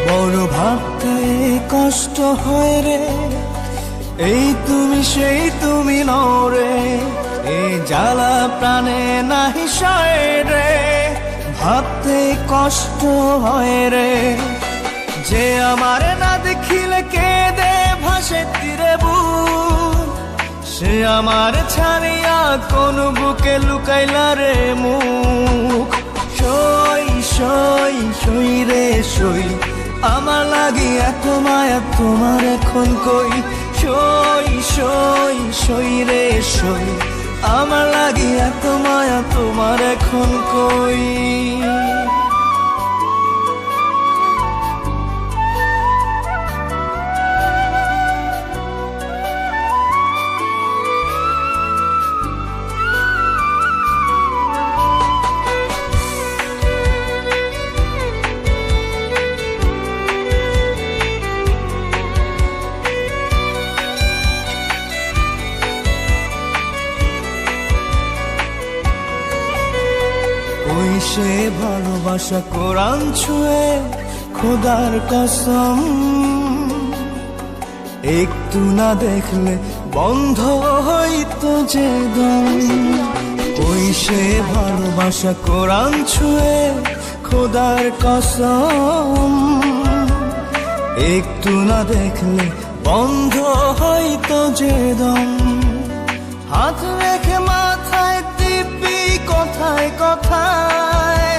বড় ভাবতে কষ্ট হয় রে, এই তুমি সেই তুমি নও রে, এই জ্বালা প্রাণে নাহি সয় রে, ভাবতে কষ্ট হয় রে। যে আমারে না দেখিলে কেঁদে ভাসে তীরে বুক, সে আমার ছাড়িয়া কোন বুকে লুকাইলা রে মুখ। সই সই সই রে সই, আমার লাগি এত মায়া তোমার এখন কই। সই সই সই রে সই, আমার লাগি এত মায়া তোমার এখন কই। ওই সে ভালোবাসা কোরআন ছুঁয়ে খোদার কসম, একটু না দেখলে বন্ধ হইতো যে দম। ওই সে ভালোবাসা কোরআন ছুঁয়ে খোদার কসম, একটু না দেখলে বন্ধ হইতো যে দম। হাত রেখে মাথায় দিব্যি কথায় কথায়,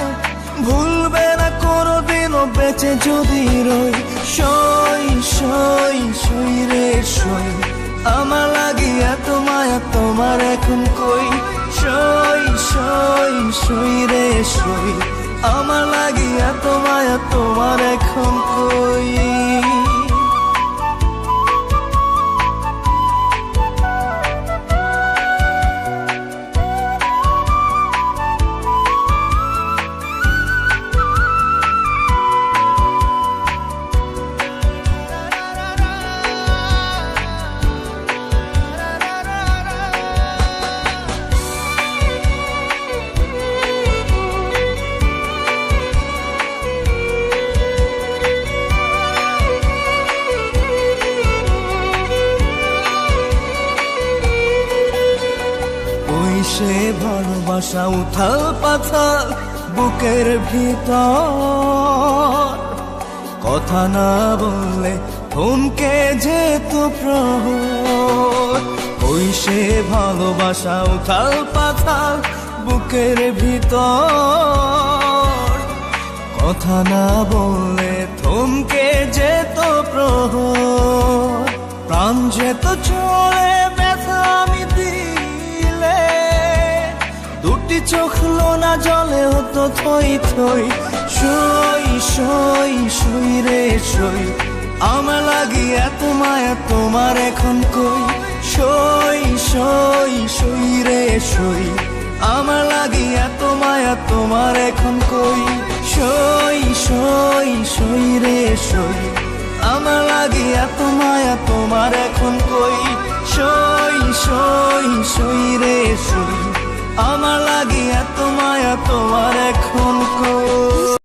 ভুলবে না কোনোদিনও বেঁচে যদি রই। সই সই সই রে সই, আমার লাগি এত মায়া তোমার এখন কই। সই সই সই রে সই, আমার লাগি এত মায়া তোমার এখন কই। সে ভালোবাসা উথাল পাথাল বুকের ভিতর, কথা না বললে থমকে যেত প্রহর। ওই সে ভালোবাসা উথাল পাথাল বুকের ভিতর, কথা না বললে থমকে যেত প্রহর। প্রাণ যেত চলে ব্যথা আমি দিলে, দুটি চোখ লোনা জলে হতো থই থই। সই সই সই রে সই, আমার লাগি এত মায়া তোমার এখন কই। সই সই সই রে সই, আমার লাগি এত মায়া তোমার এখন কই। সই সই সই রে সই, আমার লাগি এত মায়া তোমার এখন কই। সই সই সই রে সই, আমার লাগি এত মায়া তোমার এখন কই।